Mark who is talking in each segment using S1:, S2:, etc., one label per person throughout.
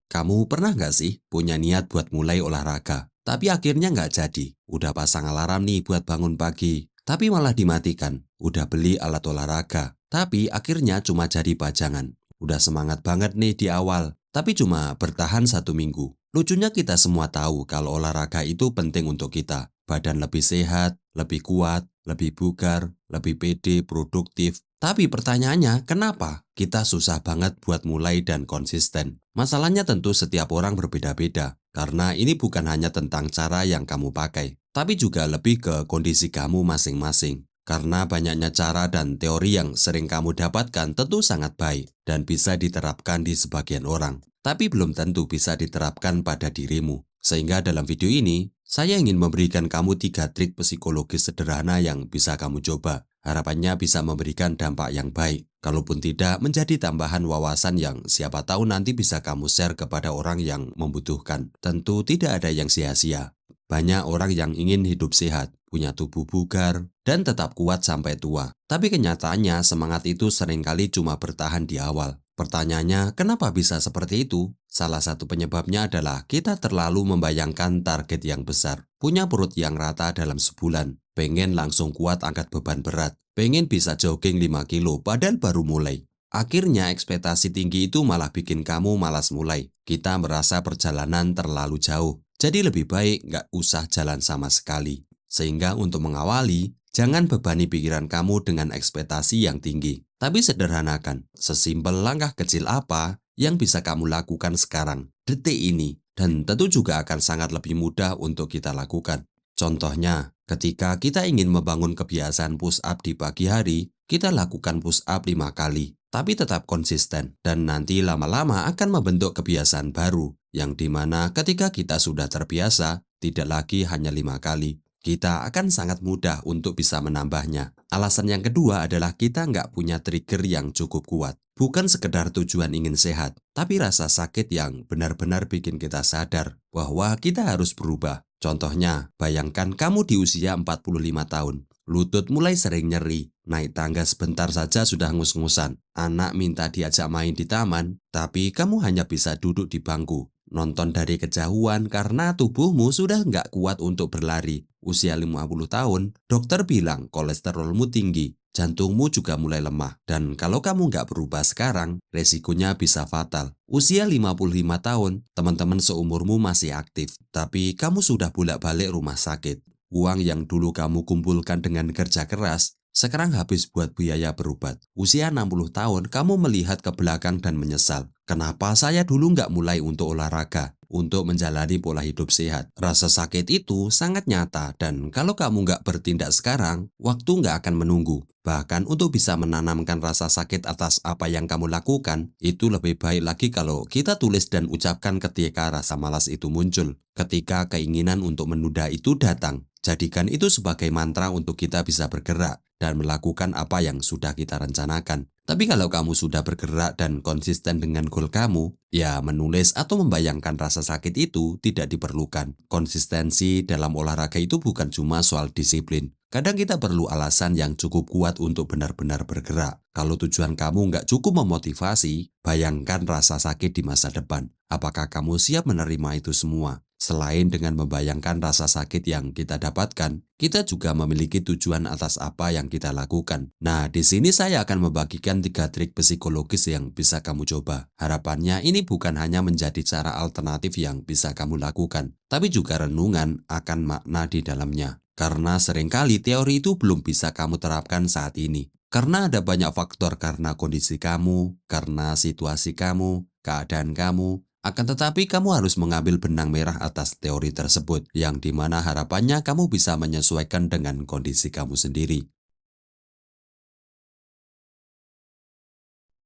S1: Kamu pernah nggak sih punya niat buat mulai olahraga, tapi akhirnya nggak jadi? Udah pasang alarm nih buat bangun pagi, tapi malah dimatikan. Udah beli alat olahraga, tapi akhirnya cuma jadi pajangan. Udah semangat banget nih di awal, tapi cuma bertahan 1 minggu. Lucunya kita semua tahu kalau olahraga itu penting untuk kita. Badan lebih sehat, lebih kuat, lebih bugar, lebih pede, produktif. Tapi pertanyaannya, kenapa kita susah banget buat mulai dan konsisten? Masalahnya tentu setiap orang berbeda-beda, karena ini bukan hanya tentang cara yang kamu pakai, tapi juga lebih ke kondisi kamu masing-masing. Karena banyaknya cara dan teori yang sering kamu dapatkan tentu sangat baik dan bisa diterapkan di sebagian orang, tapi belum tentu bisa diterapkan pada dirimu. Sehingga dalam video ini, saya ingin memberikan kamu 3 trik psikologis sederhana yang bisa kamu coba. Harapannya bisa memberikan dampak yang baik. Kalaupun tidak, menjadi tambahan wawasan yang siapa tahu nanti bisa kamu share kepada orang yang membutuhkan. Tentu tidak ada yang sia-sia. Banyak orang yang ingin hidup sehat, punya tubuh bugar, dan tetap kuat sampai tua. Tapi kenyataannya semangat itu seringkali cuma bertahan di awal. Pertanyaannya, kenapa bisa seperti itu? Salah satu penyebabnya adalah kita terlalu membayangkan target yang besar. Punya perut yang rata dalam sebulan, pengen langsung kuat angkat beban berat, pengen bisa jogging 5 kilo padahal baru mulai. Akhirnya ekspektasi tinggi itu malah bikin kamu malas mulai. Kita merasa perjalanan terlalu jauh, jadi lebih baik nggak usah jalan sama sekali. Sehingga untuk mengawali, jangan bebani pikiran kamu dengan ekspektasi yang tinggi. Tapi sederhanakan, sesimpel langkah kecil apa yang bisa kamu lakukan sekarang, detik ini, dan tentu juga akan sangat lebih mudah untuk kita lakukan. Contohnya, ketika kita ingin membangun kebiasaan push up di pagi hari, kita lakukan push up 5 kali, tapi tetap konsisten, dan nanti lama-lama akan membentuk kebiasaan baru, yang dimana ketika kita sudah terbiasa, tidak lagi hanya 5 kali, kita akan sangat mudah untuk bisa menambahnya. Alasan yang kedua adalah kita nggak punya trigger yang cukup kuat. Bukan sekedar tujuan ingin sehat, tapi rasa sakit yang benar-benar bikin kita sadar bahwa kita harus berubah. Contohnya, bayangkan kamu di usia 45 tahun. Lutut mulai sering nyeri, naik tangga sebentar saja sudah ngus-ngusan. Anak minta diajak main di taman, tapi kamu hanya bisa duduk di bangku. Nonton dari kejauhan karena tubuhmu sudah nggak kuat untuk berlari. Usia 50 tahun, dokter bilang kolesterolmu tinggi, jantungmu juga mulai lemah. Dan kalau kamu nggak berubah sekarang, resikonya bisa fatal. Usia 55 tahun, teman-teman seumurmu masih aktif, tapi kamu sudah bolak-balik rumah sakit. Uang yang dulu kamu kumpulkan dengan kerja keras, sekarang habis buat biaya berobat. Usia 60 tahun, kamu melihat ke belakang dan menyesal. Kenapa saya dulu nggak mulai untuk olahraga, untuk menjalani pola hidup sehat? Rasa sakit itu sangat nyata, dan kalau kamu nggak bertindak sekarang, waktu nggak akan menunggu. Bahkan untuk bisa menanamkan rasa sakit atas apa yang kamu lakukan, itu lebih baik lagi kalau kita tulis dan ucapkan ketika rasa malas itu muncul. Ketika keinginan untuk menunda itu datang, jadikan itu sebagai mantra untuk kita bisa bergerak dan melakukan apa yang sudah kita rencanakan. Tapi kalau kamu sudah bergerak dan konsisten dengan goal kamu, ya menulis atau membayangkan rasa sakit itu tidak diperlukan. Konsistensi dalam olahraga itu bukan cuma soal disiplin. Kadang kita perlu alasan yang cukup kuat untuk benar-benar bergerak. Kalau tujuan kamu nggak cukup memotivasi, bayangkan rasa sakit di masa depan. Apakah kamu siap menerima itu semua? Selain dengan membayangkan rasa sakit yang kita dapatkan, kita juga memiliki tujuan atas apa yang kita lakukan. Nah, di sini saya akan membagikan 3 trik psikologis yang bisa kamu coba. Harapannya ini bukan hanya menjadi cara alternatif yang bisa kamu lakukan, tapi juga renungan akan makna di dalamnya. Karena seringkali teori itu belum bisa kamu terapkan saat ini. Karena ada banyak faktor, karena kondisi kamu, karena situasi kamu, keadaan kamu. Akan tetapi kamu harus mengambil benang merah atas teori tersebut, yang dimana harapannya kamu bisa menyesuaikan dengan kondisi kamu sendiri.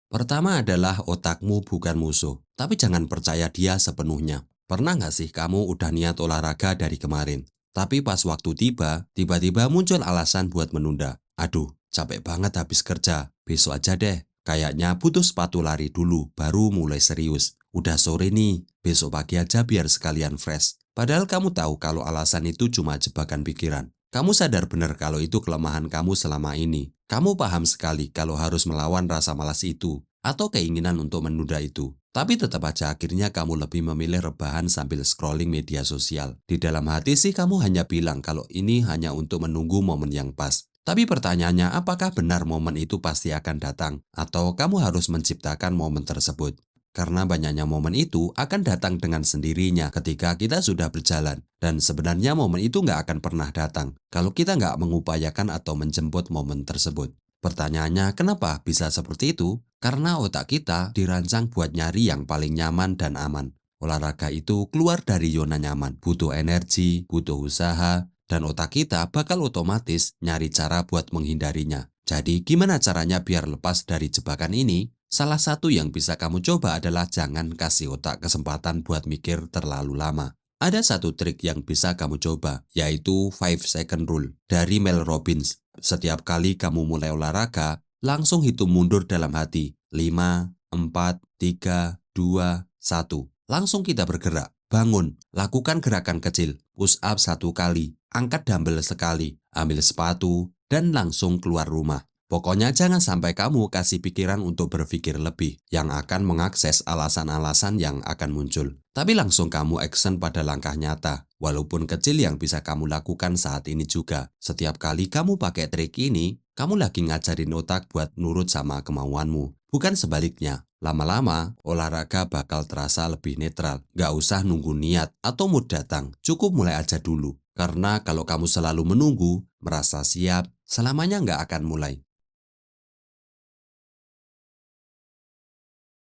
S1: Pertama adalah otakmu bukan musuh, tapi jangan percaya dia sepenuhnya. Pernah nggak sih kamu udah niat olahraga dari kemarin, tapi pas waktu tiba, tiba-tiba muncul alasan buat menunda. Aduh, capek banget habis kerja, besok aja deh. Kayaknya butuh sepatu lari dulu, baru mulai serius. Udah sore nih, besok pagi aja biar sekalian fresh. Padahal kamu tahu kalau alasan itu cuma jebakan pikiran. Kamu sadar benar kalau itu kelemahan kamu selama ini. Kamu paham sekali kalau harus melawan rasa malas itu atau keinginan untuk menunda itu. Tapi tetap aja akhirnya kamu lebih memilih rebahan sambil scrolling media sosial. Di dalam hati sih kamu hanya bilang kalau ini hanya untuk menunggu momen yang pas. Tapi pertanyaannya, apakah benar momen itu pasti akan datang? Atau kamu harus menciptakan momen tersebut? Karena banyaknya momen itu akan datang dengan sendirinya ketika kita sudah berjalan. Dan sebenarnya momen itu nggak akan pernah datang kalau kita nggak mengupayakan atau menjemput momen tersebut. Pertanyaannya, kenapa bisa seperti itu? Karena otak kita dirancang buat nyari yang paling nyaman dan aman. Olahraga itu keluar dari zona nyaman, butuh energi, butuh usaha, dan otak kita bakal otomatis nyari cara buat menghindarinya. Jadi gimana caranya biar lepas dari jebakan ini? Salah satu yang bisa kamu coba adalah jangan kasih otak kesempatan buat mikir terlalu lama. Ada satu trik yang bisa kamu coba, yaitu 5 second rule dari Mel Robbins. Setiap kali kamu mulai olahraga, langsung hitung mundur dalam hati. 5, 4, 3, 2, 1. Langsung kita bergerak. Bangun, lakukan gerakan kecil, push up 1 kali, angkat dumbbell sekali, ambil sepatu, dan langsung keluar rumah. Pokoknya jangan sampai kamu kasih pikiran untuk berpikir lebih yang akan mengakses alasan-alasan yang akan muncul. Tapi langsung kamu action pada langkah nyata, walaupun kecil yang bisa kamu lakukan saat ini juga. Setiap kali kamu pakai trik ini, kamu lagi ngajarin otak buat nurut sama kemauanmu. Bukan sebaliknya, lama-lama olahraga bakal terasa lebih netral. Gak usah nunggu niat atau mood datang, cukup mulai aja dulu. Karena kalau kamu selalu menunggu, merasa siap, selamanya nggak akan mulai.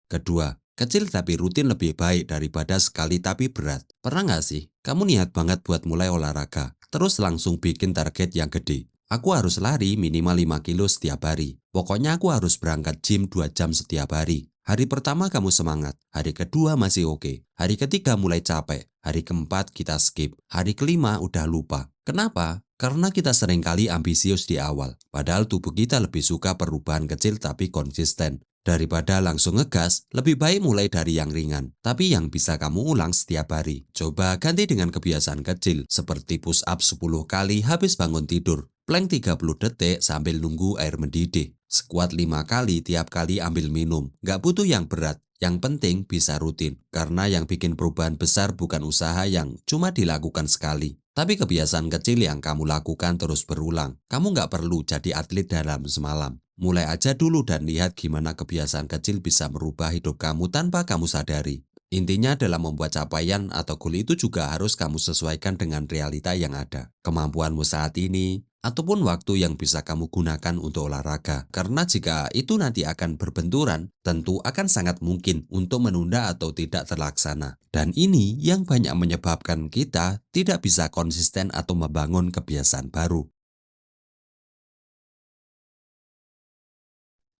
S1: Kedua, kecil tapi rutin lebih baik daripada sekali tapi berat. Pernah nggak sih, kamu niat banget buat mulai olahraga, terus langsung bikin target yang gede? Aku harus lari minimal 5 kilo setiap hari. Pokoknya aku harus berangkat gym 2 jam setiap hari. Hari pertama kamu semangat, hari kedua masih oke, hari ketiga mulai capek, hari keempat kita skip, hari kelima udah lupa. Kenapa? Karena kita seringkali ambisius di awal, padahal tubuh kita lebih suka perubahan kecil tapi konsisten. Daripada langsung ngegas, lebih baik mulai dari yang ringan, tapi yang bisa kamu ulang setiap hari. Coba ganti dengan kebiasaan kecil, seperti push up 10 kali habis bangun tidur, plank 30 detik sambil nunggu air mendidih, squat 5 kali tiap kali ambil minum. Nggak butuh yang berat, yang penting bisa rutin. Karena yang bikin perubahan besar bukan usaha yang cuma dilakukan sekali, tapi kebiasaan kecil yang kamu lakukan terus berulang. Kamu nggak perlu jadi atlet dalam semalam. Mulai aja dulu dan lihat gimana kebiasaan kecil bisa merubah hidup kamu tanpa kamu sadari. Intinya dalam membuat capaian atau goal itu juga harus kamu sesuaikan dengan realita yang ada. Kemampuanmu saat ini, ataupun waktu yang bisa kamu gunakan untuk olahraga. Karena jika itu nanti akan berbenturan, tentu akan sangat mungkin untuk menunda atau tidak terlaksana. Dan ini yang banyak menyebabkan kita tidak bisa konsisten atau membangun kebiasaan baru.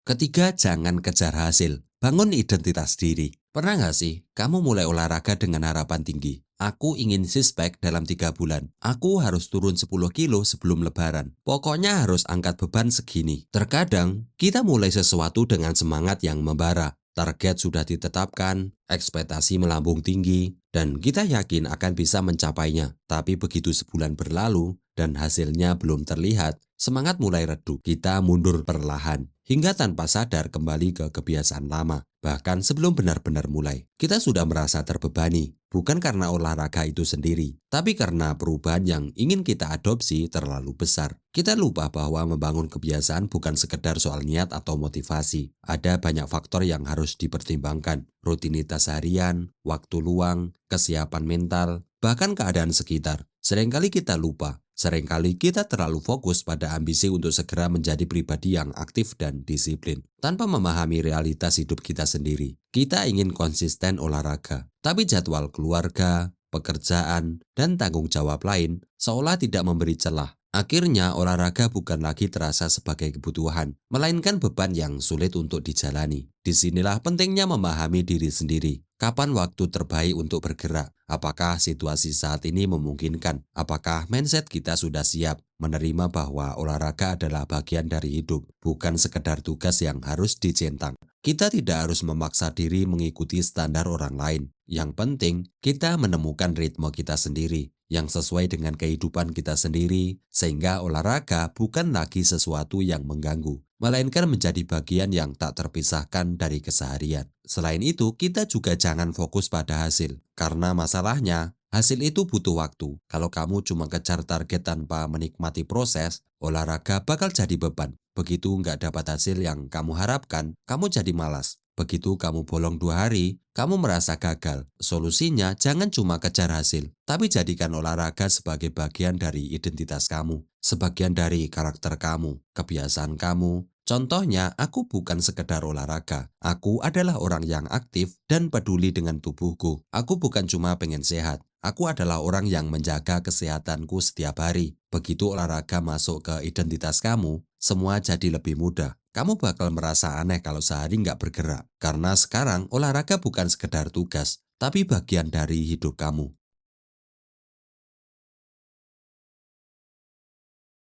S1: Ketiga, jangan kejar hasil. Bangun identitas diri. Pernah nggak sih, kamu mulai olahraga dengan harapan tinggi? Aku ingin six pack dalam 3 bulan. Aku harus turun 10 kilo sebelum lebaran. Pokoknya harus angkat beban segini. Terkadang, kita mulai sesuatu dengan semangat yang membara. Target sudah ditetapkan, ekspektasi melambung tinggi, dan kita yakin akan bisa mencapainya. Tapi begitu sebulan berlalu, dan hasilnya belum terlihat, semangat mulai redup. Kita mundur perlahan, hingga tanpa sadar kembali ke kebiasaan lama. Bahkan sebelum benar-benar mulai, kita sudah merasa terbebani. Bukan karena olahraga itu sendiri, tapi karena perubahan yang ingin kita adopsi terlalu besar. Kita lupa bahwa membangun kebiasaan bukan sekedar soal niat atau motivasi. Ada banyak faktor yang harus dipertimbangkan. Rutinitas harian, waktu luang, kesiapan mental, bahkan keadaan sekitar. Seringkali kita lupa. Seringkali kita terlalu fokus pada ambisi untuk segera menjadi pribadi yang aktif dan disiplin, tanpa memahami realitas hidup kita sendiri. Kita ingin konsisten olahraga, tapi jadwal keluarga, pekerjaan, dan tanggung jawab lain seolah tidak memberi celah. Akhirnya olahraga bukan lagi terasa sebagai kebutuhan, melainkan beban yang sulit untuk dijalani. Disinilah pentingnya memahami diri sendiri. Kapan waktu terbaik untuk bergerak? Apakah situasi saat ini memungkinkan? Apakah mindset kita sudah siap menerima bahwa olahraga adalah bagian dari hidup, bukan sekedar tugas yang harus dicentang? Kita tidak harus memaksa diri mengikuti standar orang lain. Yang penting, kita menemukan ritme kita sendiri yang sesuai dengan kehidupan kita sendiri, sehingga olahraga bukan lagi sesuatu yang mengganggu, melainkan menjadi bagian yang tak terpisahkan dari keseharian. Selain itu, kita juga jangan fokus pada hasil, karena masalahnya hasil itu butuh waktu. Kalau kamu cuma kejar target tanpa menikmati proses, olahraga bakal jadi beban. Begitu nggak dapat hasil yang kamu harapkan, kamu jadi malas. Begitu kamu bolong 2 hari, kamu merasa gagal. Solusinya jangan cuma kejar hasil, tapi jadikan olahraga sebagai bagian dari identitas kamu, sebagian dari karakter kamu, kebiasaan kamu. Contohnya, aku bukan sekedar olahraga. Aku adalah orang yang aktif dan peduli dengan tubuhku. Aku bukan cuma pengen sehat. Aku adalah orang yang menjaga kesehatanku setiap hari. Begitu olahraga masuk ke identitas kamu, semua jadi lebih mudah. Kamu bakal merasa aneh kalau sehari nggak bergerak. Karena sekarang olahraga bukan sekedar tugas, tapi bagian dari hidup kamu.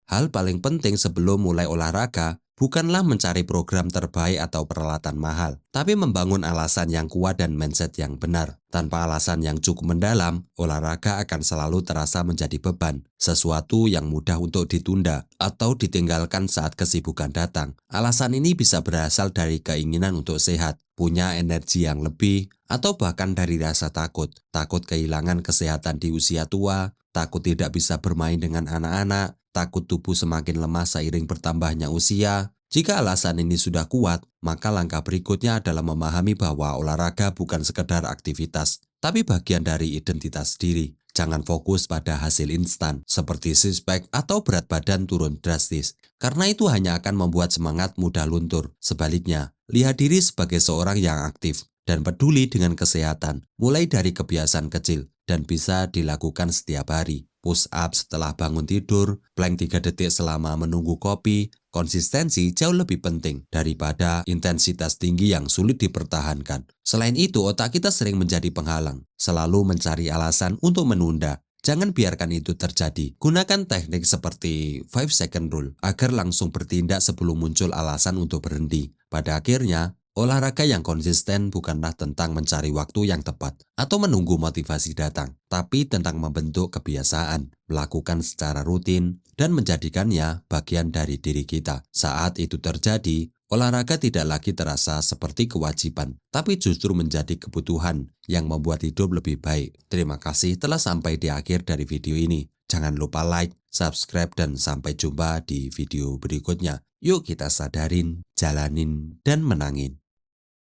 S1: Hal paling penting sebelum mulai olahraga bukanlah mencari program terbaik atau peralatan mahal, tapi membangun alasan yang kuat dan mindset yang benar. Tanpa alasan yang cukup mendalam, olahraga akan selalu terasa menjadi beban, sesuatu yang mudah untuk ditunda atau ditinggalkan saat kesibukan datang. Alasan ini bisa berasal dari keinginan untuk sehat, punya energi yang lebih, atau bahkan dari rasa takut. Takut kehilangan kesehatan di usia tua, takut tidak bisa bermain dengan anak-anak, takut tubuh semakin lemah seiring bertambahnya usia. Jika alasan ini sudah kuat, maka langkah berikutnya adalah memahami bahwa olahraga bukan sekedar aktivitas, tapi bagian dari identitas diri. Jangan fokus pada hasil instan, seperti six-pack atau berat badan turun drastis, karena itu hanya akan membuat semangat mudah luntur. Sebaliknya, lihat diri sebagai seorang yang aktif dan peduli dengan kesehatan, mulai dari kebiasaan kecil dan bisa dilakukan setiap hari. Push up setelah bangun tidur, plank 3 detik selama menunggu kopi. Konsistensi jauh lebih penting daripada intensitas tinggi yang sulit dipertahankan. Selain itu, otak kita sering menjadi penghalang, selalu mencari alasan untuk menunda. Jangan biarkan itu terjadi. Gunakan teknik seperti 5 second rule agar langsung bertindak sebelum muncul alasan untuk berhenti. Pada akhirnya, olahraga yang konsisten bukanlah tentang mencari waktu yang tepat atau menunggu motivasi datang, tapi tentang membentuk kebiasaan, melakukan secara rutin, dan menjadikannya bagian dari diri kita. Saat itu terjadi, olahraga tidak lagi terasa seperti kewajiban, tapi justru menjadi kebutuhan yang membuat hidup lebih baik. Terima kasih telah sampai di akhir dari video ini. Jangan lupa like, subscribe, dan sampai jumpa di video berikutnya. Yuk kita sadarin, jalanin, dan menangin.